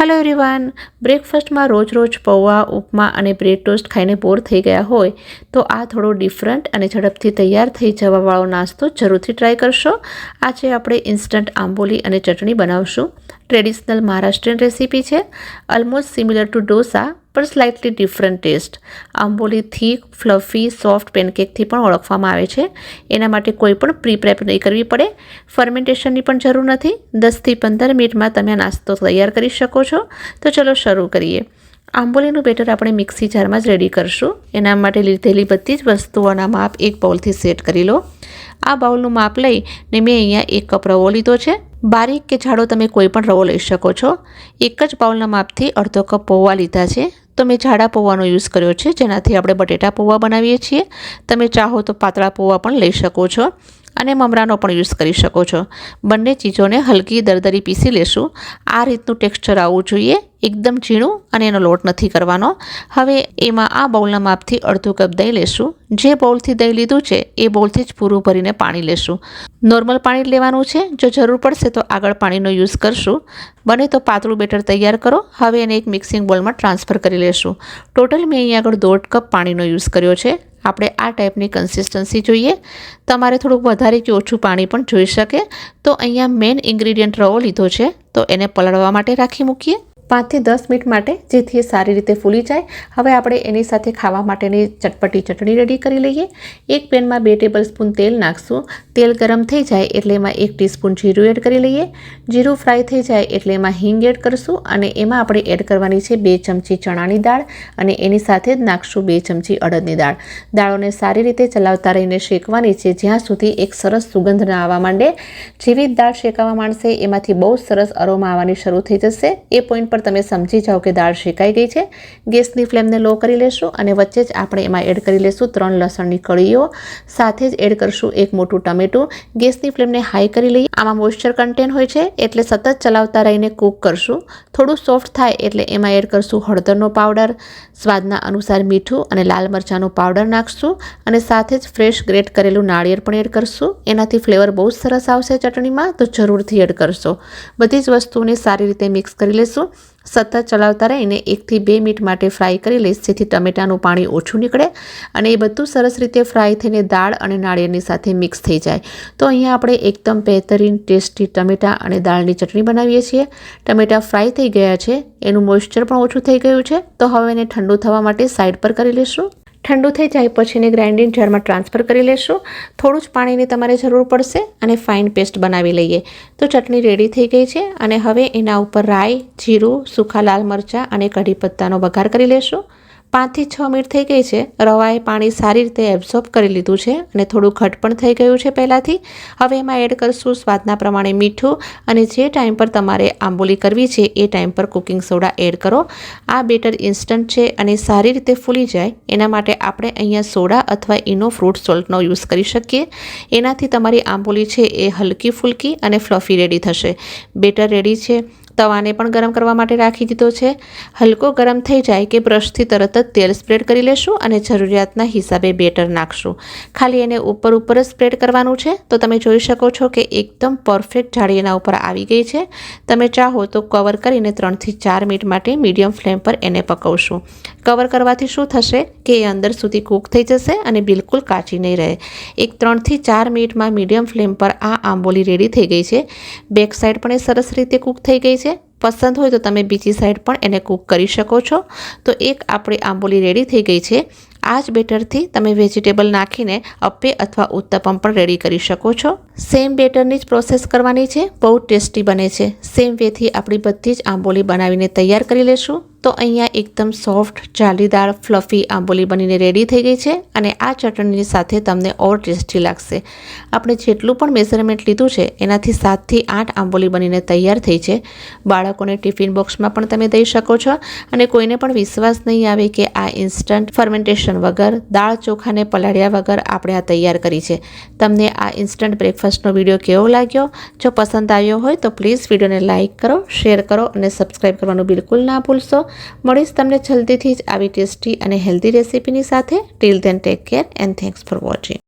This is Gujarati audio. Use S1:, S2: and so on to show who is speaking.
S1: Hello everyone. ब्रेकफास्ट में रोज रोज पौवा उपमा और ब्रेड टोस्ट खाई बोर थी गया हो तो आ थोड़ो डिफरंट और झड़पथी तैयार थी जवावाळो नास्तो जरूरथी ट्राय करशो। आज आपणे इंस्टंट आंबोली और चटनी बनावशुं। ट्रेडिशनल महाराष्ट्रियन रेसिपी है, ऑलमोस्ट सिमिलर टू डोसा पर स्लाइटली डिफरंट टेस्ट। आंबोली थीक फ्लफी सॉफ्ट पेनकेक थी पण ओळखवामां आवे छे। एना माटे कोई पण प्री प्रेप नहीं करवी पड़े, फर्मेंटेशननी पण जरूर नहीं। 10 થી 15 मिनिट में तमे नास्तो तैयार करी शको छो। तो चलो शुरू करिए। आंबोलीनुं बेटर आपणे मिक्सी जार में ज रेडी करशुं। एना माटे लीधेली बधी ज वस्तुओना माप एक बाउलथी सेट करी लो। आ बाउलनुं माप लईने मैं अहींया 1 कप रवो लीधो छे। बारीक के जाड़ो तमे कोई पण रवो लई शको छो। एक ज बाउलना मापथी अर्धो कप पौवा लीधा छे। तो मैं जाड़ा पौવાનો यूज कर्यो छे, जेनाथी आपणे बटेटा पौवा बनावीए छीए। तमे चाहो तो पातळा पौवा पण लई शको छो અને મમરાનો પણ યુઝ કરી શકો છો। બંને ચીજોને હલકી દરદરી પીસી લેશું। આ રીતનું ટેક્સચર આવવું જોઈએ, એકદમ ઝીણું, અને એનો લોટ નથી કરવાનો। હવે એમાં આ બાઉલના માપથી અડધું કપ દહીં લેશું। જે બાઉલથી દહીં લીધું છે એ બાઉલથી જ પૂરું ભરીને પાણી લેશું। નોર્મલ પાણી લેવાનું છે, જો જરૂર પડશે તો આગળ પાણીનો યુઝ કરશું। બને તો પાતળું બેટર તૈયાર કરો। હવે એને એક મિક્સિંગ બોલમાં ટ્રાન્સફર કરી લેશું। ટોટલ મેં અહીંયા આગળ 1.5 કપ પાણીનો યુઝ કર્યો છે। આપણે આ ટાઈપની કન્સિસ્ટન્સી જોઈએ। તમારે થોડુંક વધારે કે ઓછું પાણી પણ જોઈ શકે। તો અહીંયા મેઇન ઇન્ગ્રીડિયન્ટ રવો લીધો છે, તો એને પલાળવા માટે રાખી મૂકીએ 5 થી 10 મિનિટ માટે, જેથી એ સારી રીતે ફૂલી જાય। હવે આપણે એની સાથે ખાવા માટેની ચટપટી ચટણી રેડી કરી લઈએ। એક પેનમાં 2 ટેબલસ્પૂન તેલ નાખશું। તેલ ગરમ થઈ જાય એટલે એમાં 1 ટીસ્પૂન જીરું એડ કરી લઈએ। જીરું ફ્રાય થઈ જાય એટલે એમાં હિંગ એડ કરશું અને એમાં આપણે એડ કરવાની છે 2 ચમચી ચણાની દાળ અને એની સાથે જ નાખશું 2 ચમચી અડદની દાળ। દાળોને સારી રીતે ચલાવતા રહીને શેકવાની છે જ્યાં સુધી એક સરસ સુગંધ ન આવવા માંડે। જેવી દાળ શેકાવા માંડશે એમાંથી બહુ સરસ અરોમા આવવાની શરૂ થઈ જશે। એ પોઈન્ટ પર તમે સમજી જાઓ કે દાળ શેકાઈ ગઈ છે। ગેસની ફ્લેમને લો કરી લેશું અને વચ્ચે જ આપણે એમાં એડ કરી લેશું 3 લસણની કળીઓ। સાથે જ એડ કરશું 1 મોટું ટમેટું। ગેસની ફ્લેમને હાઈ કરી લઈએ। આમાં મોઇસ્ચર કન્ટેન્ટ હોય છે એટલે સતત ચલાવતા રહીને કૂક કરશું। થોડું સોફ્ટ થાય એટલે એમાં એડ કરશું હળદરનો પાવડર, સ્વાદના અનુસાર મીઠું અને લાલ મરચાંનો પાવડર નાખશું અને સાથે જ ફ્રેશ ગ્રેટ કરેલું નાળિયેર પણ એડ કરશું। એનાથી ફ્લેવર બહુ સરસ આવશે ચટણીમાં, તો જરૂરથી એડ કરશો। બધી જ વસ્તુઓને સારી રીતે મિક્સ કરી લેશું। સતત ચલાવતા રહીને 1 થી 2 મિનિટ માટે ફ્રાય કરી લઈશ, જેથી ટમેટાનું પાણી ઓછું નીકળે અને એ બધું સરસ રીતે ફ્રાય થઈને દાળ અને નાળિયેરની સાથે મિક્સ થઈ જાય। તો અહીંયા આપણે એકદમ બહેતરીન ટેસ્ટી ટમેટા અને દાળની ચટણી બનાવીએ છીએ। ટમેટા ફ્રાય થઈ ગયા છે, એનું મોઇસ્ચર પણ ઓછું થઈ ગયું છે। તો હવે એને ઠંડુ થવા માટે સાઈડ પર કરી લેશું। ठंडू थी जाए पछी ने ग्राइंडिंग जार में ट्रांसफर कर लेशुं। थोड़ू ज पाणी तमारे जरूर पड़शे अने फाइन पेस्ट बनावी लईए। तो चटनी रेडी थई गई छे अने हवे एना उपर राई, जीरु, सूखा लाल मरचा अने कढ़ी पत्तानो वघार करी लेशुं। 5 થી 6 મિનિટ થઈ ગઈ છે। રવાએ પાણી સારી રીતે એબ્સોર્બ કરી લીધું છે અને થોડું ઘટ પણ થઈ ગયું છે પહેલાંથી। હવે એમાં એડ કરશું સ્વાદના પ્રમાણે મીઠું અને જે ટાઈમ પર તમારે આંબોલી કરવી છે એ ટાઈમ પર કુકિંગ સોડા એડ કરો। આ બેટર ઇન્સ્ટન્ટ છે અને સારી રીતે ફૂલી જાય એના માટે આપણે અહીંયા સોડા અથવા ઇનો ફ્રૂટ સોલ્ટનો યુઝ કરી શકીએ। એનાથી તમારી આંબોલી છે એ હલકી ફૂલકી અને ફ્લફી રેડી થશે। બેટર રેડી છે। તવાને પણ ગરમ કરવા માટે રાખી દીધો છે। હલકો ગરમ થઈ જાય કે બ્રશથી તરત જ તેલ સ્પ્રેડ કરી લેશું અને જરૂરિયાતના હિસાબે બેટર નાખશું। ખાલી એને ઉપર જ સ્પ્રેડ કરવાનું છે। તો તમે જોઈ શકો છો કે એકદમ પરફેક્ટ જાળી એના ઉપર આવી ગઈ છે। તમે ચાહો તો કવર કરીને 3 થી 4 મિનિટ માટે મીડિયમ ફ્લેમ પર એને પકવશું। કવર કરવાથી શું થશે કે એ અંદર સુધી કૂક થઈ જશે અને બિલકુલ કાચી નહીં રહે। એક 3 થી 4 મિનિટમાં મીડિયમ ફ્લેમ પર આ આંબોલી રેડી થઈ ગઈ છે। બેક સાઈડ પણ એ સરસ રીતે કૂક થઈ ગઈ છે। પસંદ હોય તો તમે બીજી સાઈડ પણ એને કૂક કરી શકો છો। તો એક આપણી આંબોલી રેડી થઈ ગઈ છે। આ જ બેટરથી તમે વેજીટેબલ નાખીને અપ્પે અથવા ઉત્તપમ પણ રેડી કરી શકો છો। સેમ બેટરની જ પ્રોસેસ કરવાની છે, બહુ ટેસ્ટી બને છે। સેમ વેથી આપણી બધી જ આંબોલી બનાવીને તૈયાર કરી લેશું। તો અહીંયા એકદમ સોફ્ટ જાલીદાર ફ્લફી આંબોલી બનીને રેડી થઈ ગઈ છે અને આ ચટણીની સાથે તમને ઓર ટેસ્ટી લાગશે। આપણે જેટલું પણ મેઝરમેન્ટ લીધું છે એનાથી 7 થી 8 આંબોલી બનીને તૈયાર થઈ છે। બાળકોને ટિફિન બોક્સમાં પણ તમે દઈ શકો છો અને કોઈને પણ વિશ્વાસ નહીં આવે કે આ ઇન્સ્ટન્ટ ફર્મેન્ટેશન વગર દાળ ચોખાને પલાળ્યા વગર આપણે આ તૈયાર કરી છે। તમને આ ઇન્સ્ટન્ટ બ્રેકફાસ્ટનો વિડીયો કેવો લાગ્યો? જો પસંદ આવ્યો હોય તો પ્લીઝ વિડીયોને લાઇક કરો, શેર કરો અને સબસ્ક્રાઈબ કરવાનું બિલકુલ ના ભૂલશો। મળીશ તમને જલ્દીથી જ આવી ટેસ્ટી અને હેલ્ધી રેસિપીની સાથે। Till then take care and thanks for watching.